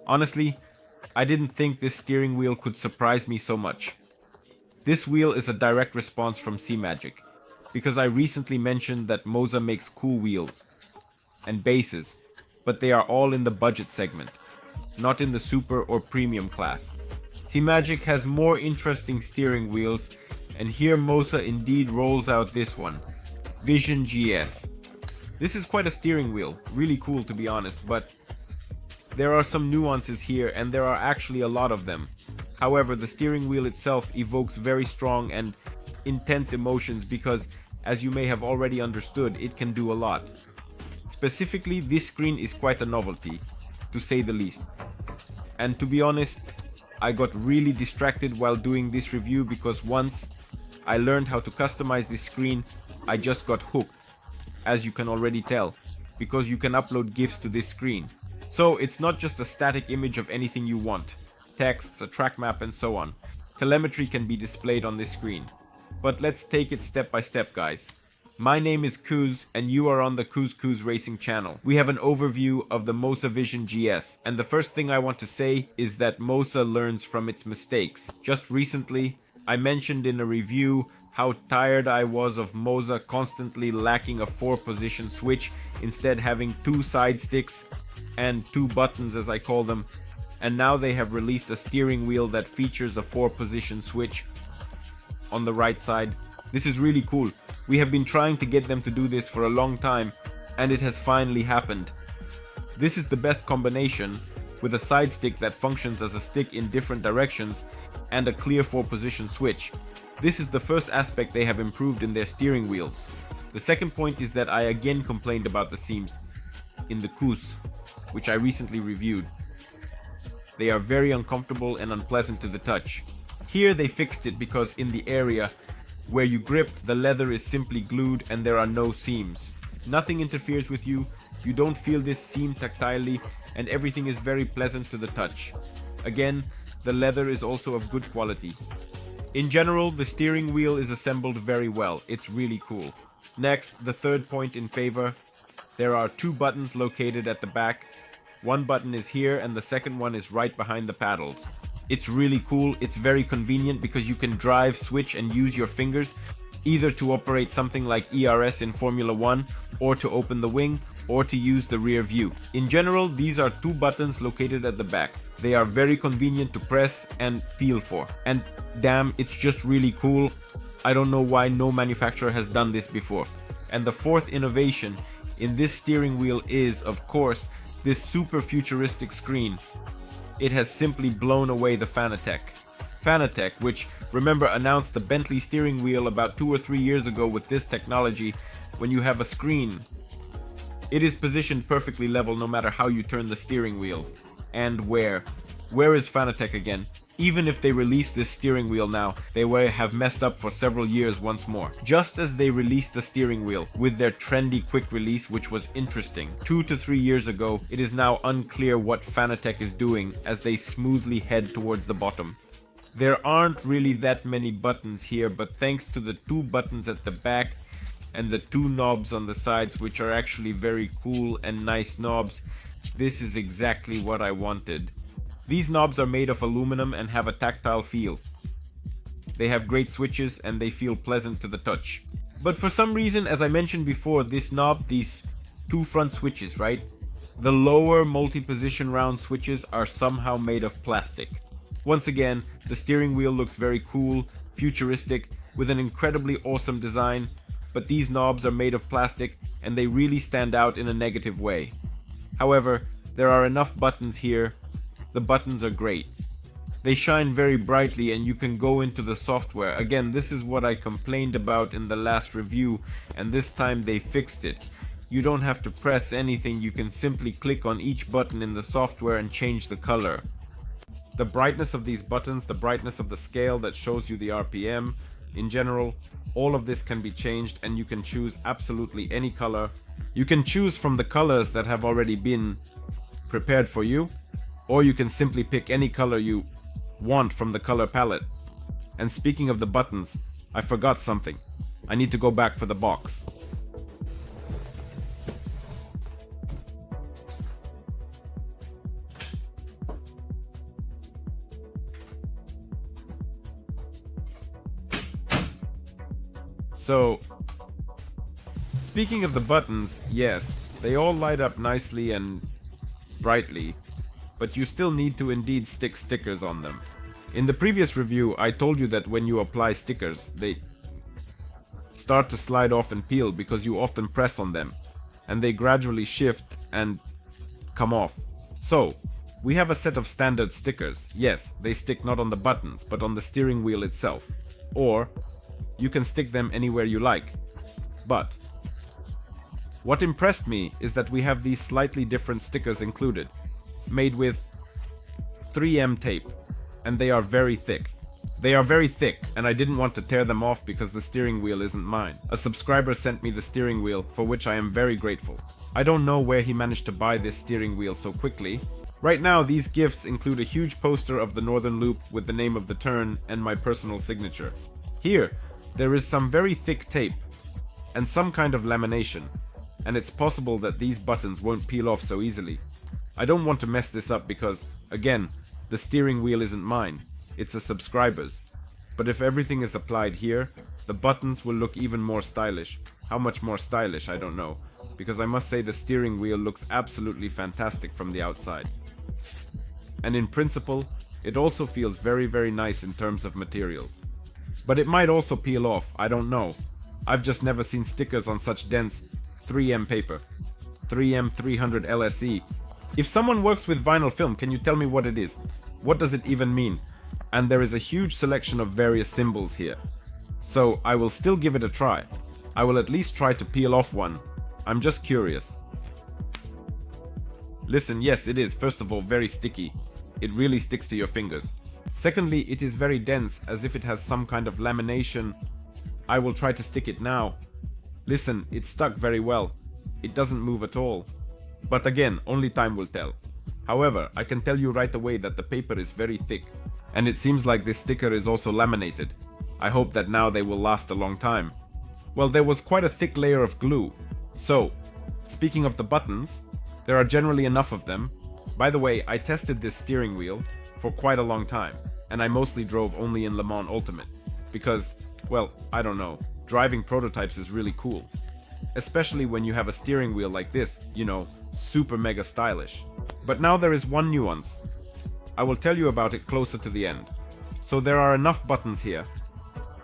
Honestly, I didn't think this steering wheel could surprise me so much. This wheel is a direct response from C-Magic, because I recently mentioned that Moza makes cool wheels and bases, but they are all in the budget segment, not in the super or premium class. C-Magic has more interesting steering wheels, and here Moza indeed rolls out this one, Vision GS. This is quite a steering wheel, really cool to be honest, but there are some nuances here and there are actually a lot of them. However, the steering wheel itself evokes very strong and intense emotions because, as you may have already understood, it can do a lot. Specifically, this screen is quite a novelty, to say the least. And to be honest, I got really distracted while doing this review because once I learned how to customize this screen, I just got hooked, as you can already tell, because you can upload GIFs to this screen. So it's not just a static image of anything you want, texts, a track map and so on. Telemetry can be displayed on this screen. But let's take it step by step, guys. My name is Kus and you are on the Kus-Kus Racing channel. We have an overview of the Moza Vision GS, and the first thing I want to say is that Moza learns from its mistakes. Just recently, I mentioned in a review how tired I was of Moza constantly lacking a 4-position switch, instead having 2 side sticks and 2 buttons as I call them, and now they have released a steering wheel that features a 4-position switch on the right side. This is really cool. We have been trying to get them to do this for a long time, and it has finally happened. This is the best combination, with a side stick that functions as a stick in different directions and a clear 4-position switch. This is the first aspect they have improved in their steering wheels. The second point is that I again complained about the seams in the Kus, which I recently reviewed. They are very uncomfortable and unpleasant to the touch. Here they fixed it because in the area where you grip, the leather is simply glued and there are no seams. Nothing interferes with you, you don't feel this seam tactilely, and everything is very pleasant to the touch. Again, the leather is also of good quality. In general, the steering wheel is assembled very well, it's really cool. Next, the third point in favor. There are 2 buttons located at the back. One button is here and the second one is right behind the paddles. It's really cool, it's very convenient because you can drive, switch and use your fingers either to operate something like ERS in Formula 1 or to open the wing or to use the rear view. In general, these are 2 buttons located at the back. They are very convenient to press and feel for. And damn, it's just really cool. I don't know why no manufacturer has done this before. And the fourth innovation in this steering wheel is, of course, this super futuristic screen. It has simply blown away the Fanatec. Fanatec, which, remember, announced the Bentley steering wheel about 2 or 3 years ago with this technology, when you have a screen, it is positioned perfectly level no matter how you turn the steering wheel. And where? Where is Fanatec again? Even if they release this steering wheel now, they will have messed up for several years once more. Just as they released the steering wheel with their trendy quick release, which was interesting 2 to 3 years ago, it is now unclear what Fanatec is doing as they smoothly head towards the bottom. There aren't really that many buttons here, but thanks to the 2 buttons at the back and the 2 knobs on the sides, which are actually very cool and nice knobs, this is exactly what I wanted. These knobs are made of aluminum and have a tactile feel. They have great switches and they feel pleasant to the touch. But for some reason, as I mentioned before, this knob, these 2 front switches, right? The lower multi-position round switches are somehow made of plastic. Once again, the steering wheel looks very cool, futuristic, with an incredibly awesome design, but these knobs are made of plastic and they really stand out in a negative way. However, there are enough buttons here. The buttons are great. They shine very brightly and you can go into the software. Again, this is what I complained about in the last review, and this time they fixed it. You don't have to press anything, you can simply click on each button in the software and change the color. The brightness of these buttons, the brightness of the scale that shows you the RPM, in general, all of this can be changed and you can choose absolutely any color. You can choose from the colors that have already been prepared for you, or you can simply pick any color you want from the color palette. And speaking of the buttons, I forgot something. I need to go back for the box. So, speaking of the buttons, yes, they all light up nicely and brightly, but you still need to indeed stick stickers on them. In the previous review, I told you that when you apply stickers, they start to slide off and peel because you often press on them, and they gradually shift and come off. So, we have a set of standard stickers. Yes, they stick not on the buttons, but on the steering wheel itself. Or, you can stick them anywhere you like. But, what impressed me is that we have these slightly different stickers included, made with 3M tape, and they are very thick. They are very thick, and I didn't want to tear them off because the steering wheel isn't mine. A subscriber sent me the steering wheel, for which I am very grateful. I don't know where he managed to buy this steering wheel so quickly. Right now, these gifts include a huge poster of the Northern Loop with the name of the turn and my personal signature. Here, there is some very thick tape and some kind of lamination, and it's possible that these buttons won't peel off so easily. I don't want to mess this up because, again, the steering wheel isn't mine. It's a subscriber's. But if everything is applied here, the buttons will look even more stylish. How much more stylish, I don't know, because I must say the steering wheel looks absolutely fantastic from the outside. And in principle, it also feels very, very nice in terms of materials. But it might also peel off, I don't know. I've just never seen stickers on such dense 3M paper. 3M 300 LSE. If someone works with vinyl film, can you tell me what it is? What does it even mean? And there is a huge selection of various symbols here. So I will still give it a try. I will at least try to peel off one. I'm just curious. Listen, yes, it is, first of all, very sticky. It really sticks to your fingers. Secondly, it is very dense, as if it has some kind of lamination. I will try to stick it now. Listen, it's stuck very well. It doesn't move at all. But again, only time will tell. However, I can tell you right away that the paper is very thick, and it seems like this sticker is also laminated. I hope that now they will last a long time. Well, there was quite a thick layer of glue. So, speaking of the buttons, there are generally enough of them. By the way, I tested this steering wheel for quite a long time, and I mostly drove only in Le Mans Ultimate, because, well, I don't know, driving prototypes is really cool. Especially when you have a steering wheel like this, you know, super mega stylish. But now there is one nuance. I will tell you about it closer to the end. So there are enough buttons here.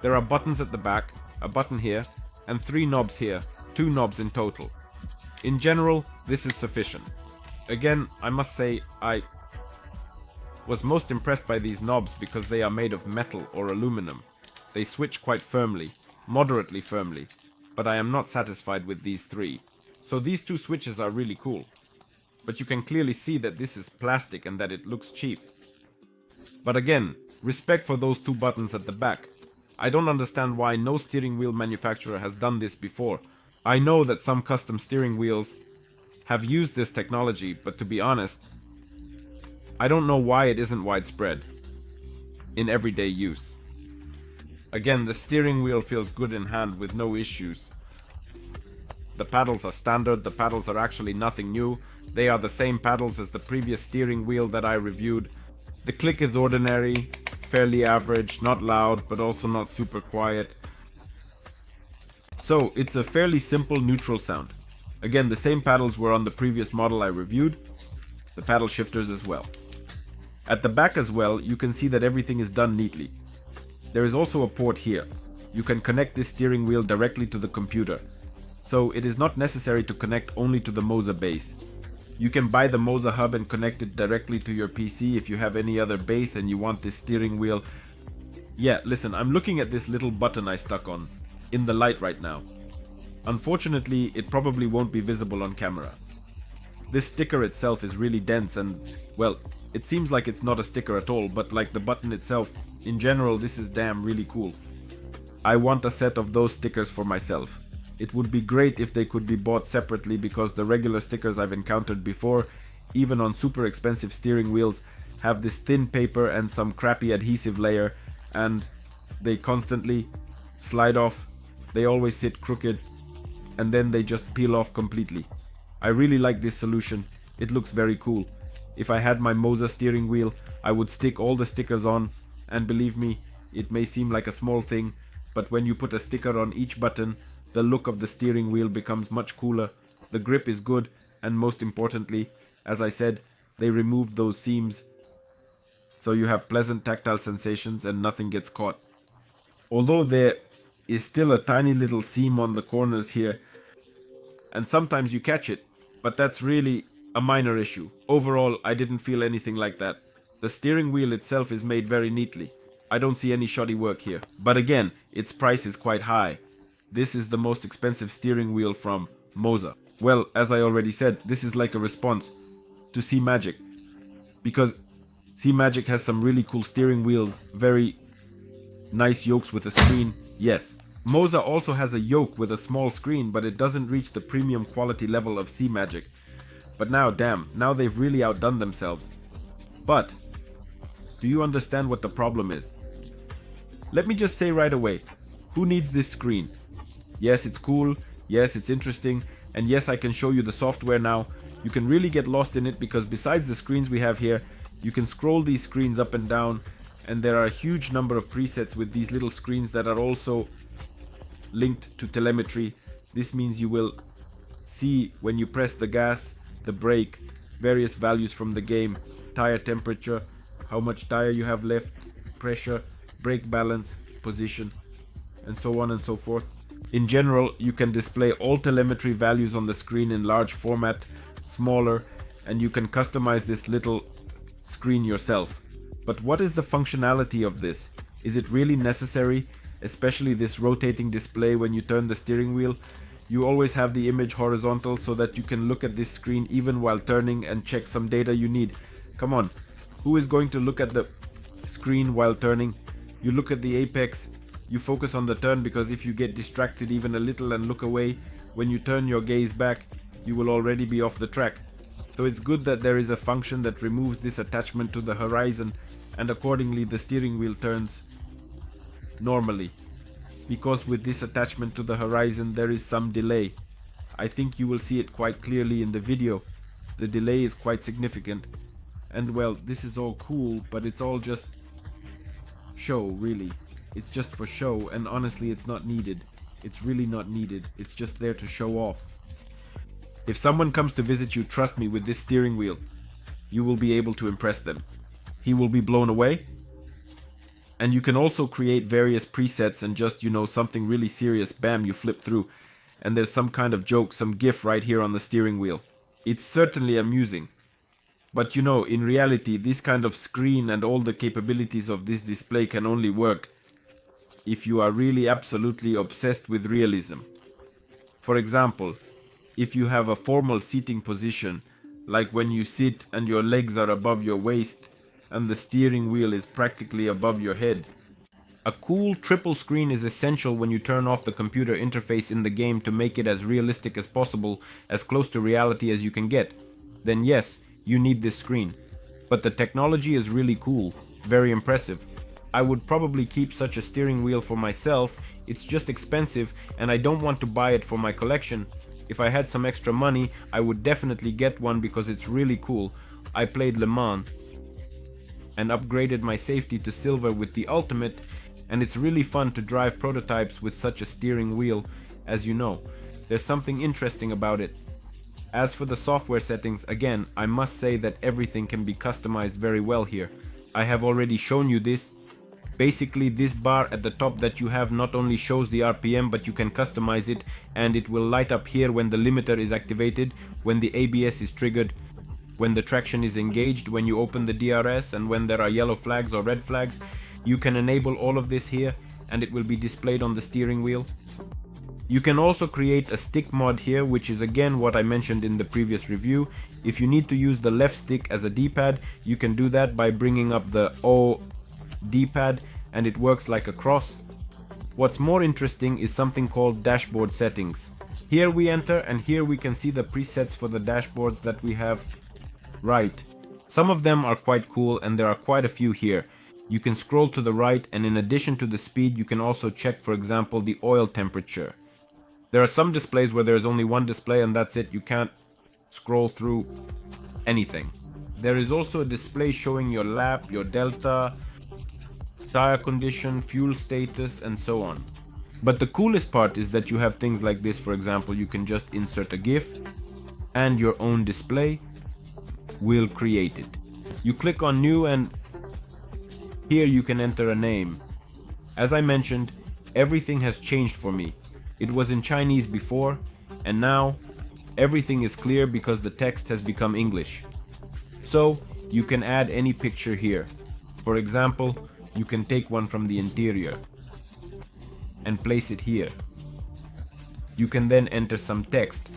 There are buttons at the back, a button here, and 3 knobs here, 2 knobs in total. In general, this is sufficient. Again, I must say I was most impressed by these knobs because they are made of metal or aluminum. They switch quite firmly, moderately firmly, but I am not satisfied with these 3. So these 2 switches are really cool. But you can clearly see that this is plastic and that it looks cheap. But again, respect for those 2 buttons at the back. I don't understand why no steering wheel manufacturer has done this before. I know that some custom steering wheels have used this technology, but to be honest, I don't know why it isn't widespread in everyday use. Again, the steering wheel feels good in hand with no issues. The paddles are standard, the paddles are actually nothing new. They are the same paddles as the previous steering wheel that I reviewed. The click is ordinary, fairly average, not loud, but also not super quiet. So, it's a fairly simple neutral sound. Again, the same paddles were on the previous model I reviewed, the paddle shifters as well. At the back as well, you can see that everything is done neatly. There is also a port here. You can connect this steering wheel directly to the computer. So it is not necessary to connect only to the Moza base. You can buy the Moza hub and connect it directly to your PC if you have any other base and you want this steering wheel. Yeah, listen, I'm looking at this little button I stuck on in the light right now. Unfortunately, it probably won't be visible on camera. This sticker itself is really dense and, well, it seems like it's not a sticker at all, but like the button itself, in general, this is damn really cool. I want a set of those stickers for myself. It would be great if they could be bought separately because the regular stickers I've encountered before, even on super expensive steering wheels, have this thin paper and some crappy adhesive layer, and they constantly slide off. They always sit crooked, and then they just peel off completely. I really like this solution. It looks very cool. If I had my Moza steering wheel, I would stick all the stickers on, and believe me, it may seem like a small thing, but when you put a sticker on each button, the look of the steering wheel becomes much cooler, the grip is good, and most importantly, as I said, they removed those seams so you have pleasant tactile sensations and nothing gets caught. Although there is still a tiny little seam on the corners here, and sometimes you catch it, but that's really a minor issue. Overall, I didn't feel anything like that. The steering wheel itself is made very neatly. I don't see any shoddy work here. But again, its price is quite high. This is the most expensive steering wheel from Moza. Well, as I already said, this is like a response to C-Magic, because C-Magic has some really cool steering wheels, very nice yokes with a screen, yes. Moza also has a yoke with a small screen, but it doesn't reach the premium quality level of C-Magic. But now, damn, now they've really outdone themselves. But, do you understand what the problem is? Let me just say right away, who needs this screen? Yes, it's cool, yes, it's interesting, and yes, I can show you the software now. You can really get lost in it because besides the screens we have here, you can scroll these screens up and down, and there are a huge number of presets with these little screens that are also linked to telemetry. This means you will see when you press the gas, the brake, various values from the game, tire temperature, how much tire you have left, pressure, brake balance, position, and so on and so forth. In general, you can display all telemetry values on the screen in large format, smaller, and you can customize this little screen yourself. But what is the functionality of this? Is it really necessary? Especially this rotating display when you turn the steering wheel. You always have the image horizontal so that you can look at this screen even while turning and check some data you need. Come on, who is going to look at the screen while turning? You look at the apex, you focus on the turn, because if you get distracted even a little and look away, when you turn your gaze back, you will already be off the track. So it's good that there is a function that removes this attachment to the horizon, and accordingly the steering wheel turns normally, because with this attachment to the horizon there is some delay. I think you will see it quite clearly in the video. The delay is quite significant, and well, this is all cool, but it's all just show, really. It's just for show, and honestly it's not needed. It's really not needed. It's just there to show off. If someone comes to visit you, trust me, with this steering wheel, you will be able to impress them. He will be blown away. And you can also create various presets and just, something really serious, bam, you flip through. And there's some kind of joke, some gif right here on the steering wheel. It's certainly amusing. But in reality, this kind of screen and all the capabilities of this display can only work if you are really absolutely obsessed with realism. For example, if you have a formal seating position, like when you sit and your legs are above your waist and the steering wheel is practically above your head. A cool triple screen is essential when you turn off the computer interface in the game to make it as realistic as possible, as close to reality as you can get. Then yes, you need this screen. But the technology is really cool, very impressive. I would probably keep such a steering wheel for myself. It's just expensive and I don't want to buy it for my collection. If I had some extra money, I would definitely get one because it's really cool. I played Le Mans and upgraded my safety to silver with the ultimate, and it's really fun to drive prototypes with such a steering wheel. As you know, there's something interesting about it. As for the software settings, again, I must say that everything can be customized very well here. I have already shown you this. Basically, this bar at the top that you have not only shows the RPM, but you can customize it, and it will light up here when the limiter is activated, when the ABS is triggered, when the traction is engaged, when you open the DRS, and when there are yellow flags or red flags. You can enable all of this here and it will be displayed on the steering wheel. You can also create a stick mod here, which is again what I mentioned in the previous review. If you need to use the left stick as a D-pad, you can do that by bringing up the O D-pad and it works like a cross. What's more interesting is something called dashboard settings. Here we enter and here we can see the presets for the dashboards that we have. Right. Some of them are quite cool and there are quite a few here. You can scroll to the right and in addition to the speed you can also check, for example, the oil temperature. There are some displays where there is only one display and that's it. You can't scroll through anything. There is also a display showing your lap, your delta, tire condition, fuel status and so on. But the coolest part is that you have things like this. For example, you can just insert a GIF and your own display will create it. You click on new and here you can enter a name. As I mentioned, everything has changed for me. It was in Chinese before, and now everything is clear because the text has become English. So you can add any picture here. For example, you can take one from the interior and place it here. You can then enter some text.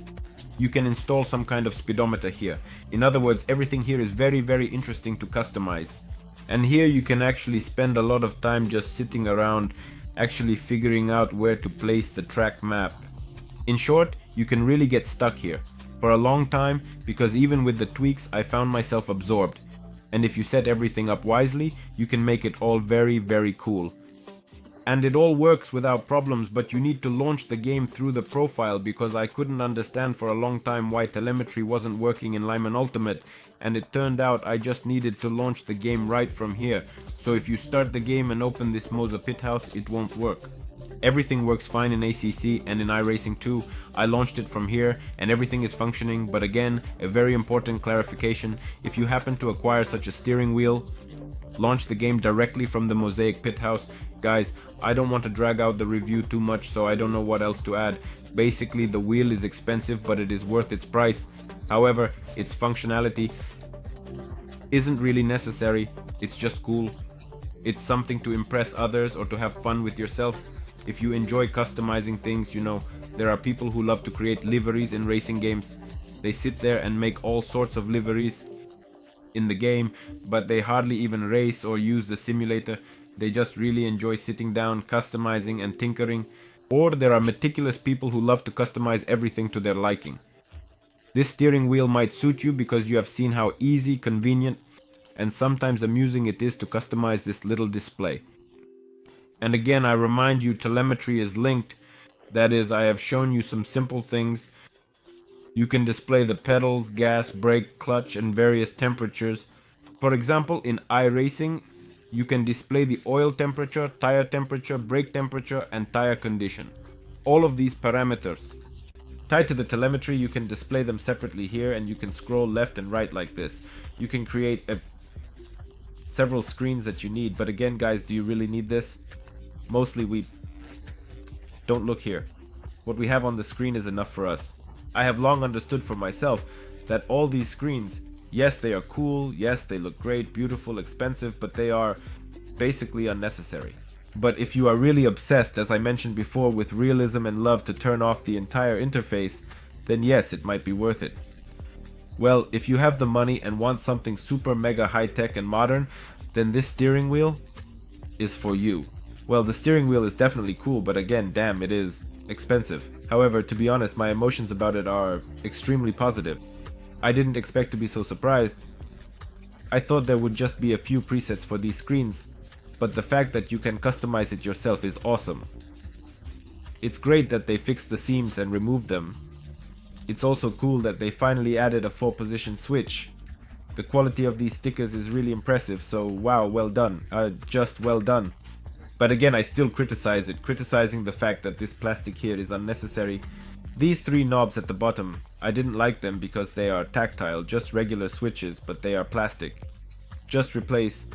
You can install some kind of speedometer here. In other words, everything here is very interesting to customize. And here you can actually spend a lot of time just sitting around actually figuring out where to place the track map. In short, you can really get stuck here for a long time, because even with the tweaks I found myself absorbed. And if you set everything up wisely, you can make it all very cool. And it all works without problems, but you need to launch the game through the profile, because I couldn't understand for a long time why telemetry wasn't working in Lyman Ultimate, and it turned out I just needed to launch the game right from here. So if you start the game and open this Moza pit house, it won't work. Everything works fine in ACC and in iRacing 2. I launched it from here and everything is functioning, but again, a very important clarification: if you happen to acquire such a steering wheel, launch the game directly from the Mosaic pit house. Guys, I don't want to drag out the review too much, so I don't know what else to add. Basically, the wheel is expensive, but it is worth its price. However, its functionality isn't really necessary. It's just cool. It's something to impress others or to have fun with yourself. If you enjoy customizing things, you know, there are people who love to create liveries in racing games. They sit there and make all sorts of liveries in the game, but they hardly even race or use the simulator. They just really enjoy sitting down, customizing and tinkering. Or there are meticulous people who love to customize everything to their liking. This steering wheel might suit you because you have seen how easy, convenient, and sometimes amusing it is to customize this little display. And again, I remind you, telemetry is linked. That is, I have shown you some simple things. You can display the pedals, gas, brake, clutch, and various temperatures. For example, in iRacing, you can display the oil temperature, tire temperature, brake temperature, and tire condition. All of these parameters. Tied to the telemetry, you can display them separately here, and you can scroll left and right like this. You can create several screens that you need, but again guys, do you really need this? Mostly we don't look here. What we have on the screen is enough for us. I have long understood for myself that all these screens, yes, they are cool, yes, they look great, beautiful, expensive, but they are basically unnecessary. But if you are really obsessed, as I mentioned before, with realism and love to turn off the entire interface, then yes, it might be worth it. Well, if you have the money and want something super mega high-tech and modern, then this steering wheel is for you. Well, the steering wheel is definitely cool, but again, damn, it is expensive. However, to be honest, my emotions about it are extremely positive. I didn't expect to be so surprised. I thought there would just be a few presets for these screens, but the fact that you can customize it yourself is awesome. It's great that they fixed the seams and removed them. It's also cool that they finally added a 4-position switch. The quality of these stickers is really impressive, so wow, well done. Just well done. But again, I still criticize it, criticizing the fact that this plastic here is unnecessary. These 3 knobs at the bottom, I didn't like them because they are tactile, just regular switches, but they are plastic. Just replace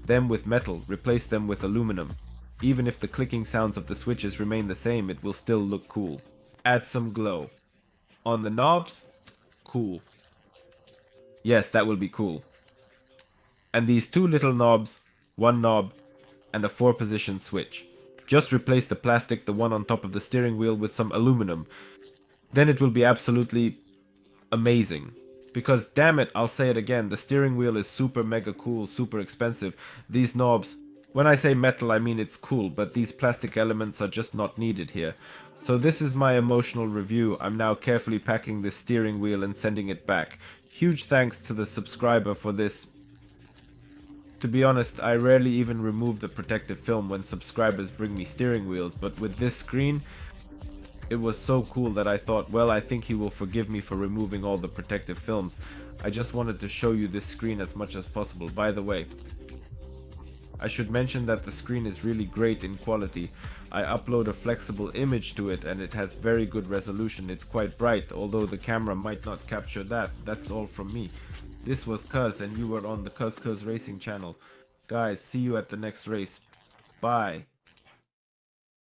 them with metal, replace them with aluminum. Even if the clicking sounds of the switches remain the same, it will still look cool. Add some glow. On the knobs, cool. Yes, that will be cool. And these 2 little knobs, 1 knob, and a 4-position switch. Just replace the plastic, the one on top of the steering wheel, with some aluminum. Then it will be absolutely amazing. Because damn it, I'll say it again, the steering wheel is super mega cool, super expensive. These knobs, when I say metal, I mean it's cool, but these plastic elements are just not needed here. So this is my emotional review. I'm now carefully packing this steering wheel and sending it back. Huge thanks to the subscriber for this. To be honest, I rarely even remove the protective film when subscribers bring me steering wheels, but with this screen, it was so cool that I thought, well, I think he will forgive me for removing all the protective films. I just wanted to show you this screen as much as possible. By the way, I should mention that the screen is really great in quality. I upload a flexible image to it and it has very good resolution. It's quite bright, although the camera might not capture that. That's all from me. This was Kus and you were on the Kus-Kus Racing channel. Guys, see you at the next race. Bye.